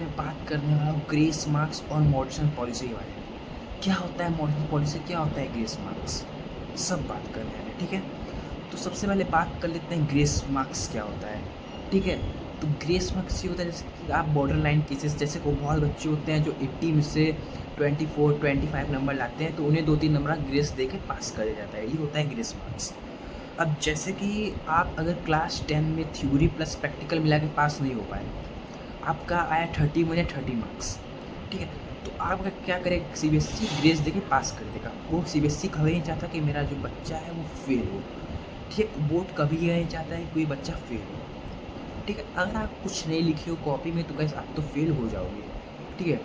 मैं बात करने वाला हूँ ग्रेस मार्क्स और मॉडरेशन पॉलिसी के बारे में। क्या होता है मॉडरेशन पॉलिसी, क्या होता है ग्रेस मार्क्स, सब बात करने वाले हैं। ठीक है, तो सबसे पहले बात कर लेते हैं ग्रेस मार्क्स क्या होता है। ठीक है, तो ग्रेस मार्क्स ये होता है जैसे कि आप बॉर्डर लाइन केसेस, जैसे को बहुत बच्चे होते हैं जो 80 में से 24 25 नंबर लाते हैं, तो उन्हें 2-3 नंबर ग्रेस दे के पास कर दिया जाता है। ये होता है ग्रेस मार्क्स। अब जैसे कि आप अगर क्लास 10 में थ्योरी प्लस प्रैक्टिकल मिला के पास नहीं हो पाए, आपका आया 30 में 30 मार्क्स। ठीक है, तो आपका क्या करेगा, सीबीएसई ग्रेस देके पास कर देगा। वो सीबीएसई कभी नहीं चाहता कि मेरा जो बच्चा है वो फेल हो। ठीक है, बोर्ड कभी ये नहीं चाहता है कि कोई बच्चा फेल हो। ठीक है, अगर आप कुछ नहीं लिखे हो कॉपी में तो गाइस आप तो फेल हो जाओगे। ठीक है,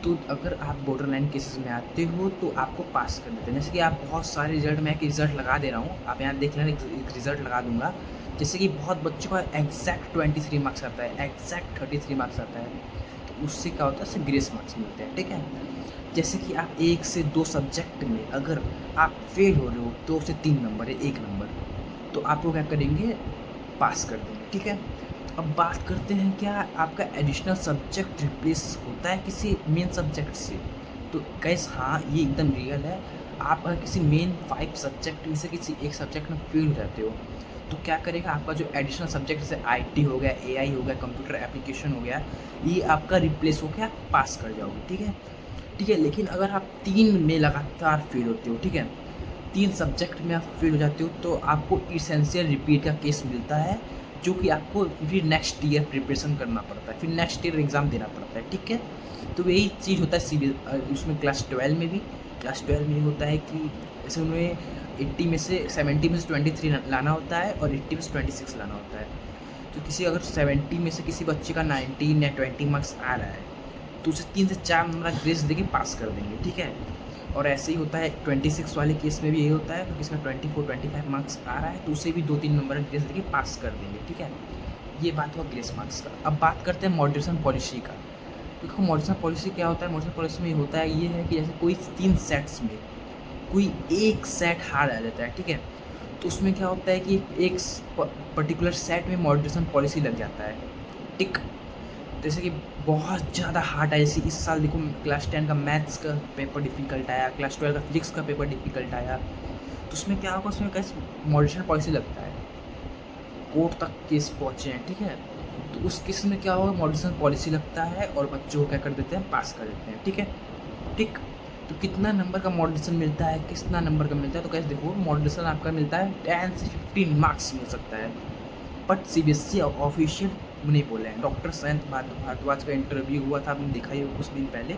तो अगर आप बॉर्डर लाइन केसेस में आते हो तो आपको पास कर देते हैं। जैसे कि आप बहुत सारे रिजल्ट, मैं एक रिजल्ट लगा दे रहा हूँ, आप यहाँ देख लेना, एक रिजल्ट लगा दूंगा। जैसे कि बहुत बच्चों का एग्जैक्ट 23 मार्क्स आता है, एग्जैक्ट 33 मार्क्स आता है, तो उससे क्या होता है, उससे ग्रेस मार्क्स मिलते हैं। ठीक है, जैसे कि आप 1 से 2 सब्जेक्ट में अगर आप फेल हो रहे हो 2 से 3 नंबर है, 1 नंबर, तो आपको क्या करेंगे, पास कर देंगे। ठीक है, अब बात करते हैं क्या आपका एडिशनल सब्जेक्ट रिप्लेस होता है किसी मेन सब्जेक्ट से। तो गैस हाँ, ये एकदम रियल है। आप अगर किसी मेन 5 सब्जेक्ट में से किसी एक सब्जेक्ट में फेल हो जाते हो, तो क्या करेगा, आपका जो एडिशनल सब्जेक्ट जैसे आईटी हो गया, एआई हो गया, कंप्यूटर एप्लीकेशन हो गया, ये आपका रिप्लेस हो गया, पास कर जाओगे। ठीक है, ठीक है, लेकिन अगर आप 3 में लगातार फेल होते हो, ठीक है, 3 सब्जेक्ट में आप फेल हो जाते हो, तो आपको इसेंशियल रिपीट का केस मिलता है, जो कि आपको फिर नेक्स्ट ईयर प्रिपरेशन करना पड़ता है, फिर नेक्स्ट ईयर एग्ज़ाम देना पड़ता है। ठीक है, तो यही चीज़ होता है उसमें क्लास 12 में भी। क्लास 12 में होता है कि जैसे उन्हें 80 में से 70 में से 23 लाना होता है और 80 में से 26 लाना होता है। तो किसी अगर 70 में से किसी बच्चे का 19 या 20 मार्क्स आ रहा है, तो उसे 3 से 4 नंबर ग्रेस देके पास कर देंगे। ठीक है, और ऐसे ही होता है 26 वाले केस में भी यही होता है, क्योंकि इसमें 24-25 मार्क्स आ रहा है तो उसे भी 2-3 नंबर ग्रेस देके पास कर देंगे। ठीक है, ये बात हुआ ग्रेस मार्क्स का। अब बात करते हैं मॉडरेशन पॉलिसी का। देखो मॉडरेशन पॉलिसी क्या होता है, मॉडरेशन पॉलिसी में होता है ये है कि जैसे कोई 3 सेट्स में कोई एक सेट हार्ड आ जाता है, ठीक है, तो उसमें क्या होता है कि एक पर्टिकुलर सेट में मॉडरेशन पॉलिसी लग जाता है। टिक, जैसे कि बहुत ज़्यादा हार्ड है, जैसे इस साल देखो क्लास 10 का मैथ्स का पेपर डिफ़िकल्ट आया, क्लास 12 का फिजिक्स का पेपर डिफ़िकल्ट आया, तो उसमें क्या होगा, उसमें कैसे मॉडरेशन पॉलिसी लगता है, कोर्ट तक केस पहुँचे हैं। ठीक है, तो उस केस में क्या होगा, मॉडरेशन पॉलिसी लगता है और बच्चों को क्या कर देते हैं, पास कर देते हैं। ठीक है, ठीक, तो कितना नंबर का मॉडरेशन मिलता है, कितना नंबर का मिलता है, तो कैसे देखो मॉडरेशन आपका मिलता है 10 से 15 मार्क्स मिल सकता है। बट सीबीएसई ऑफिशियल नहीं बोले हैं। डॉक्टर सयंत भारद्वाज का इंटरव्यू हुआ था, आपने देखा ही हो कुछ दिन पहले,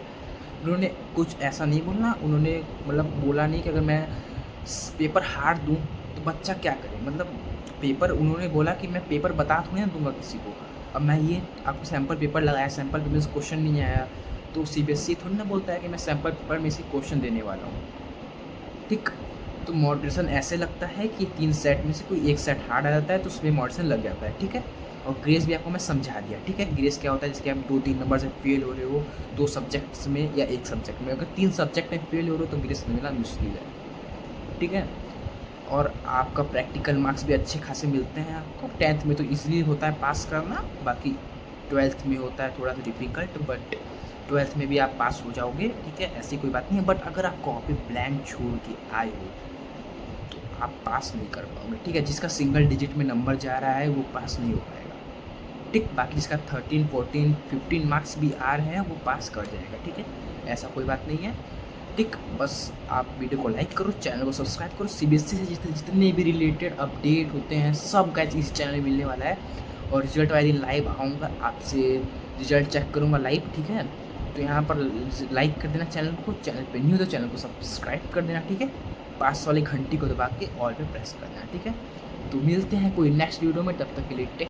उन्होंने कुछ ऐसा नहीं बोला, उन्होंने मतलब बोला नहीं कि अगर मैं पेपर हार्ड दूँ तो बच्चा क्या करे, मतलब पेपर, उन्होंने बोला कि मैं पेपर बता थोड़ी ना दूंगा किसी को। अब मैं ये आपको सैम्पल पेपर लगाया, सैम्पल पेपर से क्वेश्चन नहीं आया, तो सीबीएसई थोड़ी ना बोलता है कि मैं सैम्पल पेपर में से क्वेश्चन देने वाला हूँ। ठीक, तो मॉडरेशन ऐसे लगता है कि 3 सेट में से कोई एक सेट हार्ड आ जाता है तो उसमें मॉडरेशन लग जाता है। ठीक है, और ग्रेस भी आपको मैं समझा दिया। ठीक है, ग्रेस क्या होता है, जिसके आप 2-3 नंबर से फेल हो रहे हो 2 सब्जेक्ट्स में या 1 सब्जेक्ट में, अगर 3 सब्जेक्ट में फेल हो रहे हो तो ग्रेस मिलना मुश्किल है। ठीक है, और आपका प्रैक्टिकल मार्क्स भी अच्छे खासे मिलते हैं आपको। 10th में तो ईजिली होता है पास करना, बाकी 12th में होता है थोड़ा सा डिफ़िकल्ट, बट 12th में भी आप पास हो जाओगे। ठीक है, ऐसी कोई बात नहीं है, बट अगर आप कॉपी ब्लैंक छोड़ के आए हो तो आप पास नहीं कर पाओगे। ठीक है, जिसका सिंगल डिजिट में नंबर जा रहा है वो पास नहीं हो पाएगा। ठीक, बाकी जिसका 13, 14, 15 मार्क्स भी आ रहे हैं वो पास कर जाएगा। ठीक है, ऐसा कोई बात नहीं है। ठीक, बस आप वीडियो को लाइक करो, चैनल को सब्सक्राइब करो। सीबीएसई से जितने भी रिलेटेड अपडेट होते हैं सब गाइस इस चैनल में मिलने वाला है, और रिजल्ट वाले दिन लाइव आऊँगा, आपसे रिजल्ट चेक करूँगा लाइव। ठीक है, तो यहाँ पर लाइक कर देना चैनल को, चैनल पे नहीं हो तो चैनल को सब्सक्राइब कर देना। ठीक है, पास वाली घंटी को दबा के ऑल पे प्रेस कर देना। ठीक है, तो मिलते हैं कोई नेक्स्ट वीडियो में, तब तक के लिए टेक